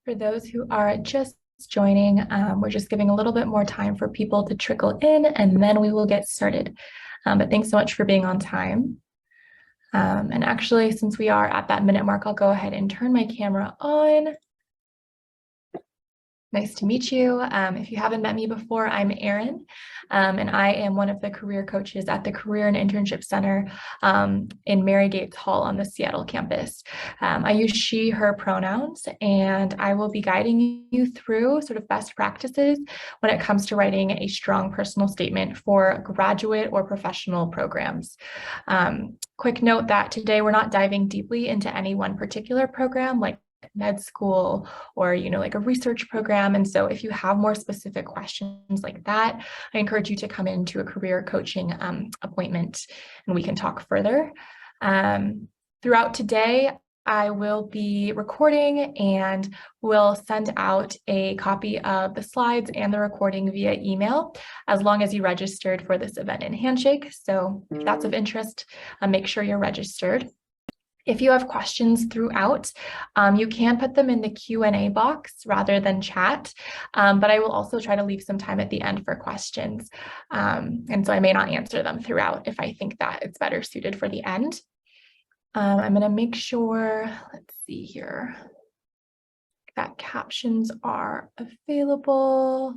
For those who are just joining, we're just giving a little bit more time for people to trickle in, and then we will get started. But thanks so much for being on time. And actually, since we are at that minute mark, I'll go ahead and turn my camera on. Nice to meet you. If you haven't met me before, I'm Erin, and I am one of the career coaches at the Career and Internship Center in Mary Gates Hall on the Seattle campus. I use she, her pronouns, and I will be guiding you through sort of best practices when it comes to writing a strong personal statement for graduate or professional programs. Quick note that today we're not diving deeply into any one particular program like med school or like a research program. And so if you have more specific questions like that, I encourage you to come into a career coaching appointment and we can talk further. Throughout today, I will be recording and will send out a copy of the slides and the recording via email as long as you registered for this event in Handshake. So if that's of interest, make sure you're registered. If you have questions throughout, you can put them in the Q&A box rather than chat, but I will also try to leave some time at the end for questions. And so I may not answer them throughout if I think that it's better suited for the end. I'm going to make sure, let's see here, that captions are available.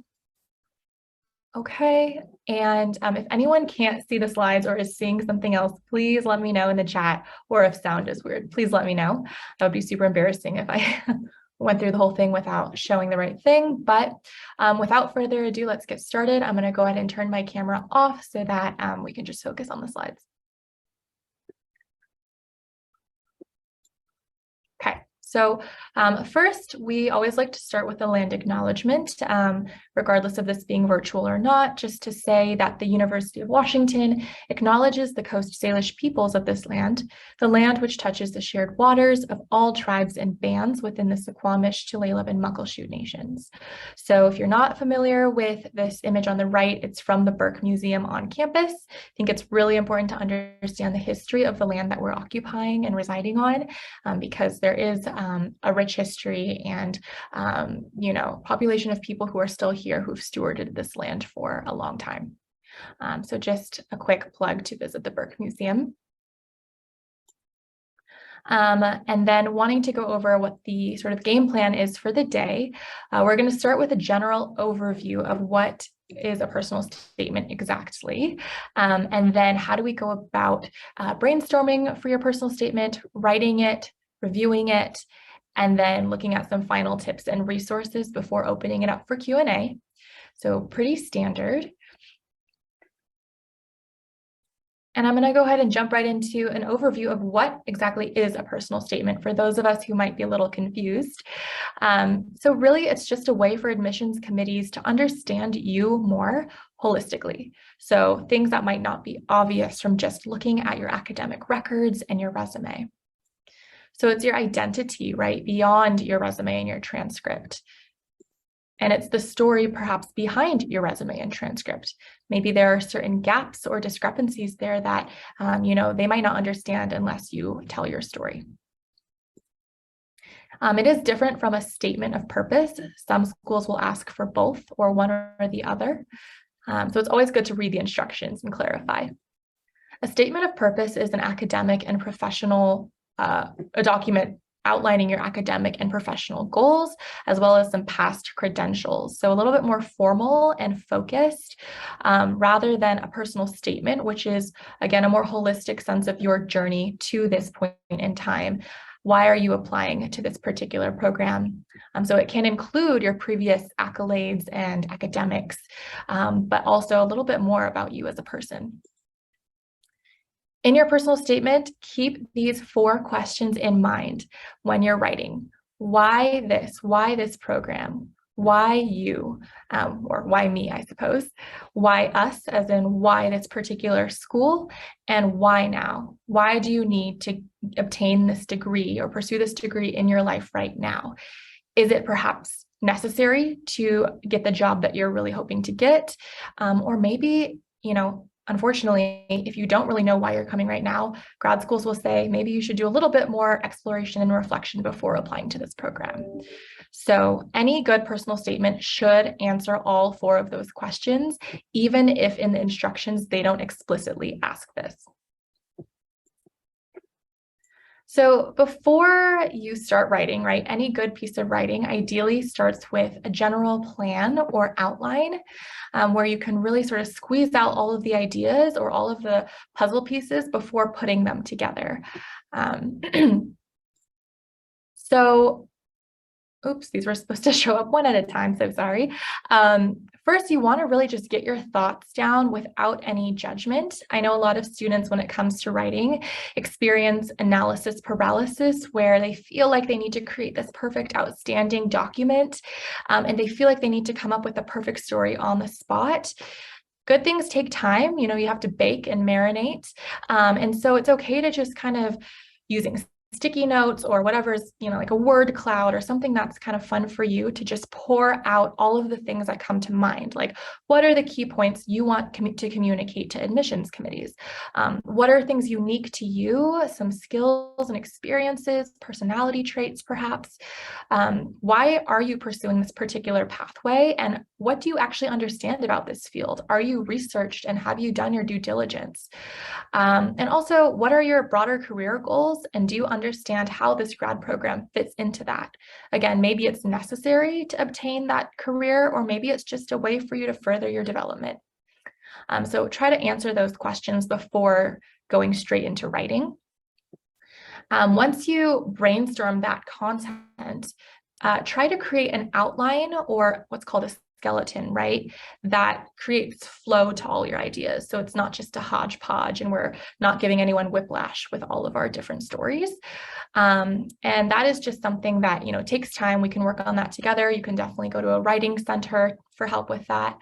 Okay, and if anyone can't see the slides or is seeing something else, please let me know in the chat, or if sound is weird, please let me know. That would be super embarrassing if I went through the whole thing without showing the right thing, but without further ado, let's get started. I'm gonna go ahead and turn my camera off so that we can just focus on the slides. Okay. So first, we always like to start with a land acknowledgement, regardless of this being virtual or not, just to say that the University of Washington acknowledges the Coast Salish peoples of this land, the land which touches the shared waters of all tribes and bands within the Suquamish, Tulalip, and Muckleshoot nations. So if you're not familiar with this image on the right, it's from the Burke Museum on campus. I think it's really important to understand the history of the land that we're occupying and residing on, because there is a rich history and, population of people who are still here who've stewarded this land for a long time. So just a quick plug to visit the Burke Museum. And then wanting to go over what the sort of game plan is for the day, we're going to start with a general overview of what is a personal statement exactly, and then how do we go about brainstorming for your personal statement, writing it, reviewing it, and then looking at some final tips and resources before opening it up for Q&A. So pretty standard. And I'm going to go ahead and jump right into an overview of what exactly is a personal statement for those of us who might be a little confused. So really, it's just a way for admissions committees to understand you more holistically. So things that might not be obvious from just looking at your academic records and your resume. So it's your identity, right, beyond your resume and your transcript. And it's the story perhaps behind your resume and transcript. Maybe there are certain gaps or discrepancies there that, they might not understand unless you tell your story. It is different from a statement of purpose. Some schools will ask for both or one or the other. So it's always good to read the instructions and clarify. A statement of purpose is an academic and professional a document outlining your academic and professional goals, as well as some past credentials. So a little bit more formal and focused, rather than a personal statement, which is, again, a more holistic sense of your journey to this point in time. Why are you applying to this particular program? So it can include your previous accolades and academics, but also a little bit more about you as a person. In your personal statement, keep these 4 questions in mind when you're writing. Why this? Why this program? Why you? Or why me, I suppose. Why us, as in why this particular school? And why now? Why do you need to obtain this degree or pursue this degree in your life right now? Is it perhaps necessary to get the job that you're really hoping to get? Or maybe, unfortunately, if you don't really know why you're coming right now, grad schools will say maybe you should do a little bit more exploration and reflection before applying to this program. So any good personal statement should answer all 4 of those questions, even if in the instructions they don't explicitly ask this. So before you start writing, right, any good piece of writing ideally starts with a general plan or outline where you can really sort of squeeze out all of the ideas or all of the puzzle pieces before putting them together. So, oops, these were supposed to show up one at a time, so sorry. First, you want to really just get your thoughts down without any judgment. I know a lot of students, when it comes to writing, experience analysis paralysis, where they feel like they need to create this perfect, outstanding document, and they feel like they need to come up with a perfect story on the spot. Good things take time. You know, you have to bake and marinate. And so it's okay to just kind of using sticky notes or whatever's, you know, like a word cloud or something that's kind of fun for you to just pour out all of the things that come to mind. Like, what are the key points you want to communicate to admissions committees? What are things unique to you? Some skills and experiences, personality traits, perhaps. Why are you pursuing this particular pathway? And what do you actually understand about this field? Are you researched and have you done your due diligence? And also, what are your broader career goals? And do you understand how this grad program fits into that? Again, maybe it's necessary to obtain that career, or maybe it's just a way for you to further your development. So try to answer those questions before going straight into writing. Once you brainstorm that content, try to create an outline or what's called a skeleton, right? That creates flow to all your ideas. So it's not just a hodgepodge and we're not giving anyone whiplash with all of our different stories. And that is just something that, you know, takes time. We can work on that together. You can definitely go to a writing center for help with that.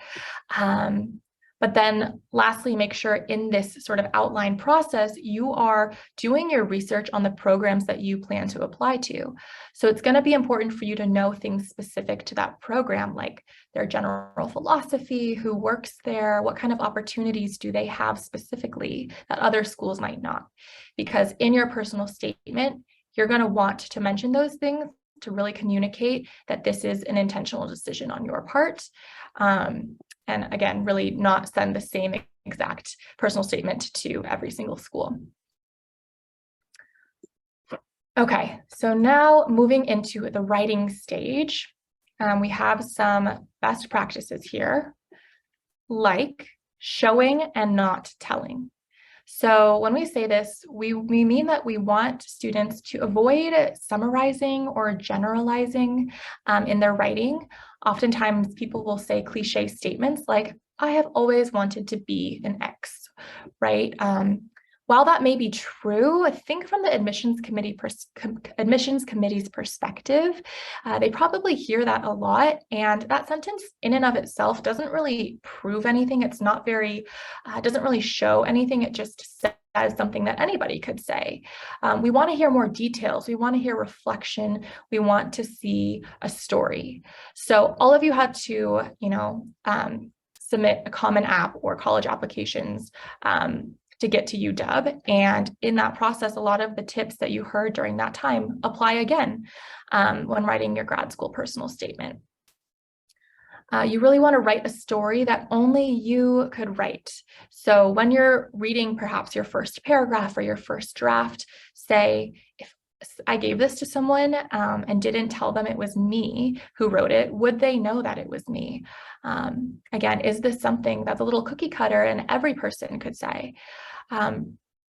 But then lastly, make sure in this sort of outline process, you are doing your research on the programs that you plan to apply to. So it's going to be important for you to know things specific to that program, like their general philosophy, who works there, what kind of opportunities do they have specifically that other schools might not. Because in your personal statement, you're going to want to mention those things to really communicate that this is an intentional decision on your part. And again, really not send the same exact personal statement to every single school. Okay, so now moving into the writing stage, we have some best practices here, like showing and not telling. So when we say this, we mean that we want students to avoid summarizing or generalizing in their writing. Oftentimes people will say cliche statements like, I have always wanted to be an X, right? While that may be true, I think from the admissions committee's perspective, they probably hear that a lot, and that sentence in and of itself doesn't really prove anything. It's not very, doesn't really show anything. It just says something that anybody could say. We want to hear more details. We want to hear reflection. We want to see a story. So all of you had to, you know, submit a Common App or college applications to get to UW. And in that process, a lot of the tips that you heard during that time apply again when writing your grad school personal statement. You really want to write a story that only you could write. So when you're reading perhaps your first paragraph or your first draft, say, if I gave this to someone and didn't tell them it was me who wrote it, would they know that it was me? Again, is this something that's a little cookie cutter and every person could say?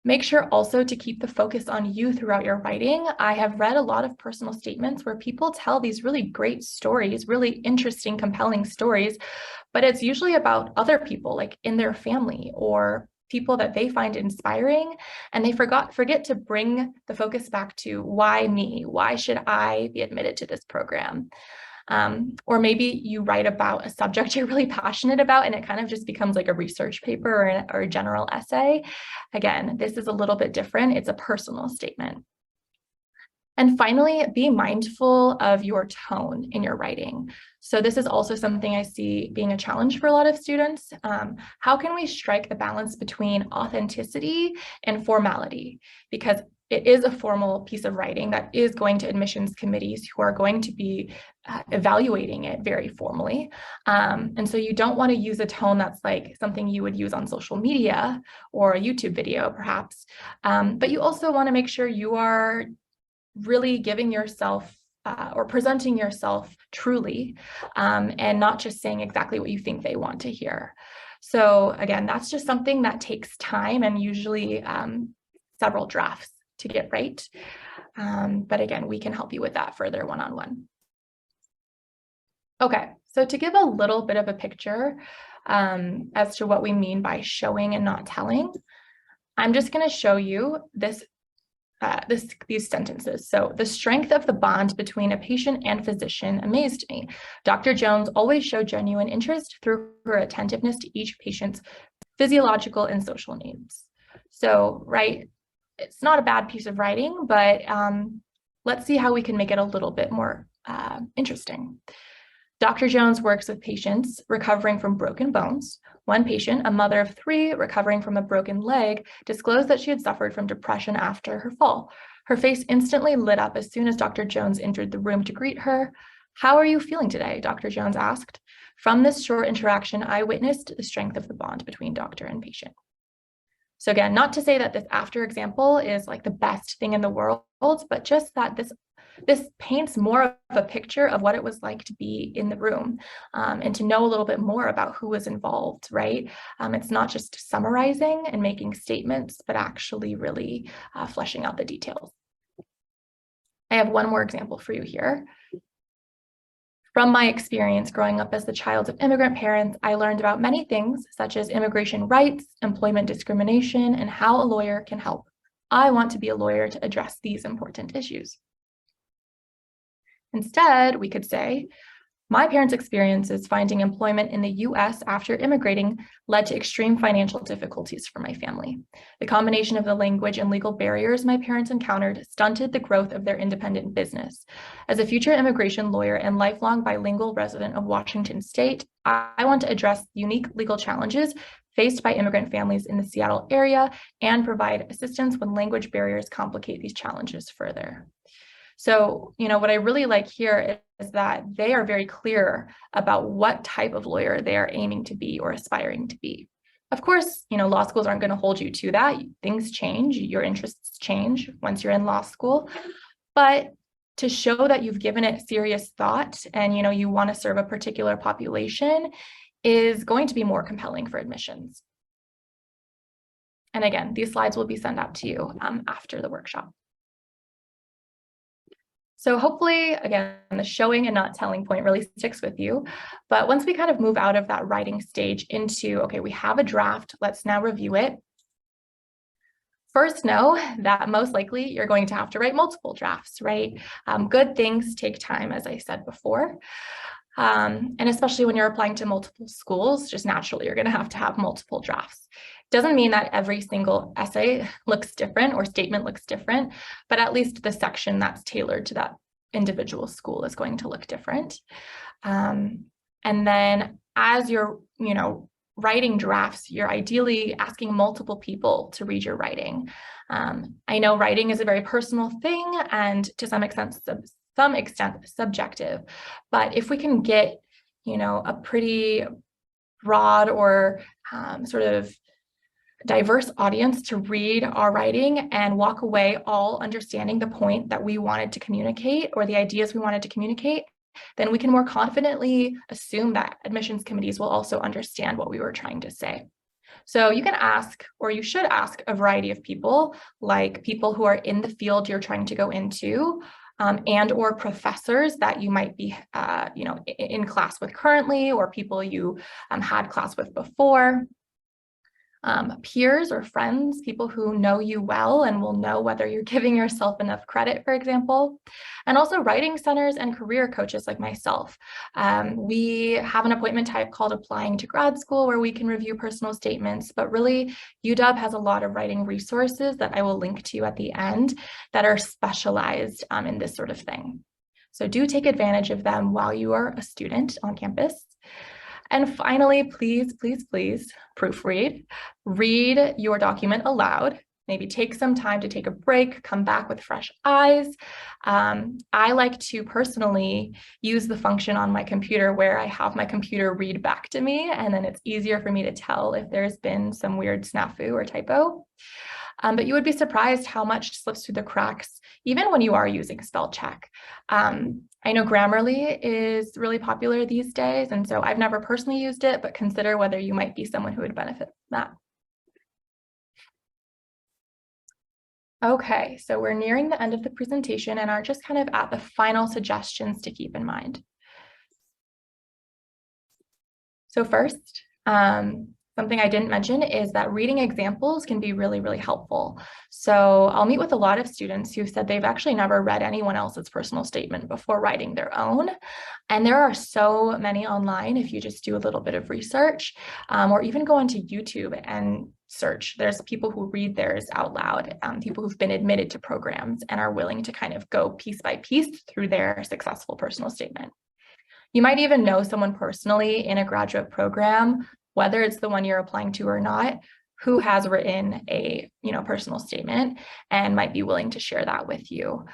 Make sure also to keep the focus on you throughout your writing. I have read a lot of personal statements where people tell these really great stories, really interesting, compelling stories, but it's usually about other people, like in their family or people that they find inspiring, and they forget to bring the focus back to why me? Why should I be admitted to this program? Or maybe you write about a subject you're really passionate about and it kind of just becomes like a research paper or a general essay. Again, this is a little bit different. It's a personal statement. And finally, be mindful of your tone in your writing. So this is also something I see being a challenge for a lot of students. How can we strike the balance between authenticity and formality? Because it is a formal piece of writing that is going to admissions committees who are going to be evaluating it very formally. And so you don't want to use a tone that's like something you would use on social media or a YouTube video, perhaps. But you also want to make sure you are really giving yourself or presenting yourself truly, and not just saying exactly what you think they want to hear. So again, that's just something that takes time and usually several drafts to get right. But again, we can help you with that further one-on-one. Okay, so to give a little bit of a picture as to what we mean by showing and not telling, I'm just going to show you these sentences. So the strength of the bond between a patient and physician amazed me. Dr. Jones always showed genuine interest through her attentiveness to each patient's physiological and social needs. So, right, it's not a bad piece of writing, but let's see how we can make it a little bit more interesting. Dr. Jones works with patients recovering from broken bones. One patient, a mother of 3 recovering from a broken leg, disclosed that she had suffered from depression after her fall. Her face instantly lit up as soon as Dr. Jones entered the room to greet her. "How are you feeling today?" Dr. Jones asked. From this short interaction, I witnessed the strength of the bond between doctor and patient. So again, not to say that this after example is like the best thing in the world, but just that this paints more of a picture of what it was like to be in the room, and to know a little bit more about who was involved, right? It's not just summarizing and making statements, but actually really fleshing out the details. I have one more example for you here. From my experience growing up as the child of immigrant parents, I learned about many things such as immigration rights, employment discrimination, and how a lawyer can help. I want to be a lawyer to address these important issues. Instead, we could say, my parents' experiences finding employment in the US after immigrating led to extreme financial difficulties for my family. The combination of the language and legal barriers my parents encountered stunted the growth of their independent business. As a future immigration lawyer and lifelong bilingual resident of Washington State, I want to address unique legal challenges faced by immigrant families in the Seattle area and provide assistance when language barriers complicate these challenges further. So, what I really like here is that they are very clear about what type of lawyer they are aiming to be or aspiring to be. Of course, law schools aren't going to hold you to that. Things change, your interests change once you're in law school. But to show that you've given it serious thought and, you want to serve a particular population is going to be more compelling for admissions. And again, these slides will be sent out to you after the workshop. So hopefully, again, the showing and not telling point really sticks with you. But once we kind of move out of that writing stage into, okay, we have a draft, let's now review it. First, know that most likely you're going to have to write multiple drafts, right? Good things take time, as I said before. And especially when you're applying to multiple schools, just naturally, you're going to have multiple drafts. Doesn't mean that every single essay looks different or statement looks different, but at least the section that's tailored to that individual school is going to look different. And then as you're, writing drafts, you're ideally asking multiple people to read your writing. I know writing is a very personal thing and to some extent subjective, but if we can get, a pretty broad or sort of diverse audience to read our writing and walk away all understanding the point that we wanted to communicate or the ideas we wanted to communicate, then we can more confidently assume that admissions committees will also understand what we were trying to say. So you can ask, or you should ask, a variety of people, like people who are in the field you're trying to go into, and or professors that you might be, in class with currently, or people you had class with before. Peers or friends, people who know you well and will know whether you're giving yourself enough credit, for example, and also writing centers and career coaches like myself. We have an appointment type called Applying to Grad School where we can review personal statements, but really UW has a lot of writing resources that I will link to you at the end that are specialized in this sort of thing. So do take advantage of them while you are a student on campus. And finally, please, please, please proofread. Read your document aloud. maybe take some time to take a break, come back with fresh eyes. I like to personally use the function on my computer where I have my computer read back to me, and then it's easier for me to tell if there's been some weird snafu or typo. But you would be surprised how much slips through the cracks, even when you are using spell check. I know Grammarly is really popular these days, and so I've never personally used it, but consider whether you might be someone who would benefit from that. Okay, so we're nearing the end of the presentation and are just kind of at the final suggestions to keep in mind. So first, something I didn't mention is that reading examples can be really, really helpful. So I'll meet with a lot of students who said they've actually never read anyone else's personal statement before writing their own. And there are so many online if you just do a little bit of research, or even go onto YouTube and search. There's people who read theirs out loud, people who've been admitted to programs and are willing to kind of go piece by piece through their successful personal statement. You might even know someone personally in a graduate program, whether it's the one you're applying to or not, who has written a personal statement and might be willing to share that with you.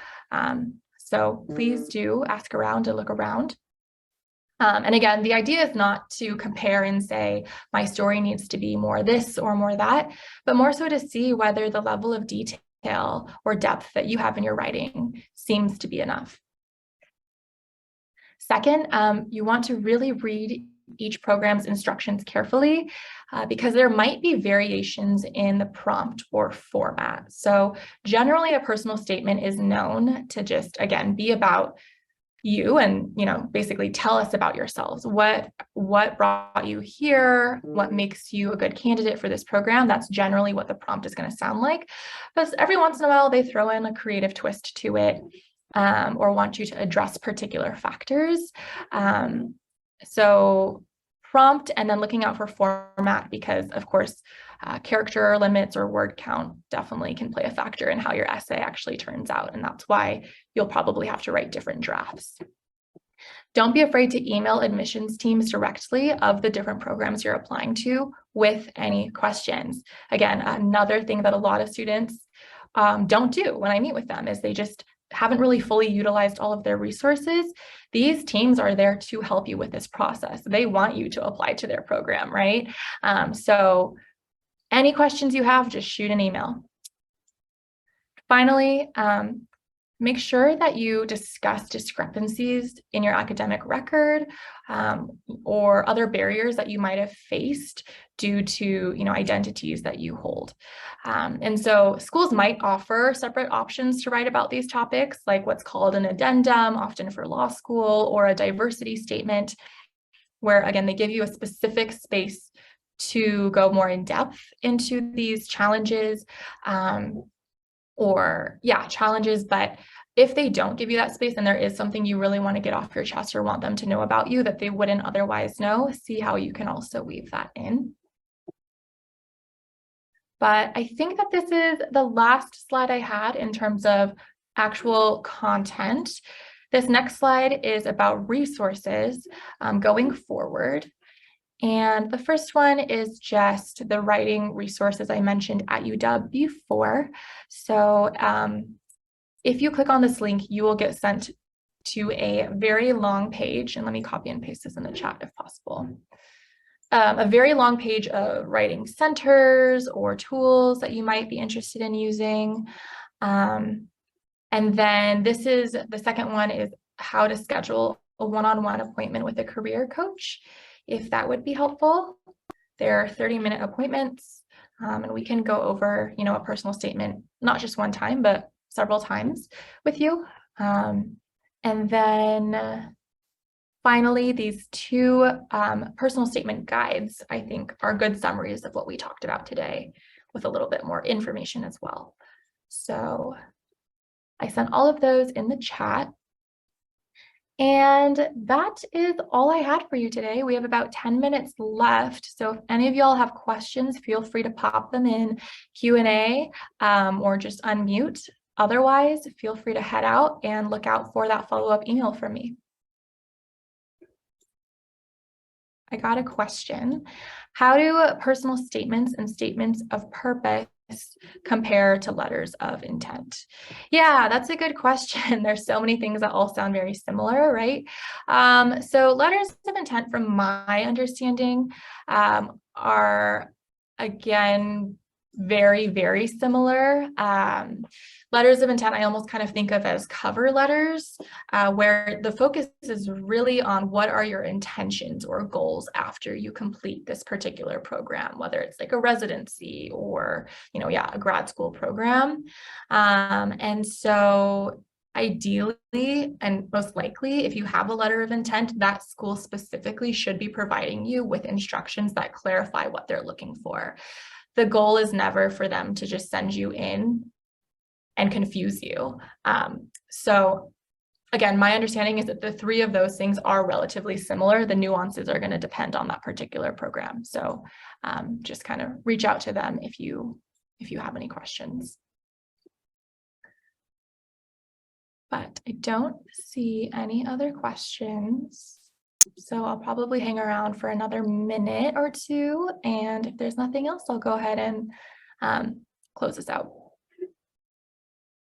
So please do ask around and look around. And again, the idea is not to compare and say, my story needs to be more this or more that, but more so to see whether the level of detail or depth that you have in your writing seems to be enough. Second, you want to really read each program's instructions carefully because there might be variations in the prompt or format. So generally a personal statement is known to just, again, be about you and, basically tell us about yourselves. What brought you here? What makes you a good candidate for this program? That's generally what the prompt is going to sound like. But every once in a while, they throw in a creative twist to it. Or want you to address particular factors. So prompt and then looking out for format because, of course, character limits or word count definitely can play a factor in how your essay actually turns out. And that's why you'll probably have to write different drafts. Don't be afraid to email admissions teams directly of the different programs you're applying to with any questions. Again, another thing that a lot of students don't do when I meet with them is they just haven't really fully utilized all of their resources. These teams are there to help you with this process. They want you to apply to their program, right? So any questions you have, just shoot an email. Finally, make sure that you discuss discrepancies in your academic record or other barriers that you might have faced due to identities that you hold. And so schools might offer separate options to write about these topics, like what's called an addendum, often for law school, or a diversity statement, where again, they give you a specific space to go more in depth into these challenges. Challenges, but if they don't give you that space and there is something you really want to get off your chest or want them to know about you that they wouldn't otherwise know, see how you can also weave that in. But I think that this is the last slide I had in terms of actual content. This next slide is about resources going forward. And the first one is just the writing resources I mentioned at UW before. So if you click on this link, you will get sent to a very long page, and let me copy and paste this in the chat if possible. A very long page of writing centers or tools that you might be interested in using. And then this is the second one is how to schedule a one-on-one appointment with a career coach, if that would be helpful. They're 30-minute appointments, and we can go over, a personal statement, not just one time, but several times with you. And then finally, these two personal statement guides, I think, are good summaries of what we talked about today with a little bit more information as well. So I sent all of those in the chat. And that is all I had for you today. We have about 10 minutes left. So if any of y'all have questions, feel free to pop them in Q&A or just unmute. Otherwise, feel free to head out and look out for that follow-up email from me. I got a question. How do personal statements and statements of purpose compare to letters of intent? Yeah, that's a good question. There's so many things that all sound very similar, right? So letters of intent, from my understanding, are, again, very, very similar. Letters of intent, I almost kind of think of as cover letters, where the focus is really on what are your intentions or goals after you complete this particular program, whether it's like a residency or, a grad school program. And so ideally, and most likely, if you have a letter of intent, that school specifically should be providing you with instructions that clarify what they're looking for. The goal is never for them to just send you in and confuse you. So again, my understanding is that the three of those things are relatively similar. The nuances are going to depend on that particular program. So just kind of reach out to them if you have any questions. But I don't see any other questions. So I'll probably hang around for another minute or two. And if there's nothing else, I'll go ahead and close this out.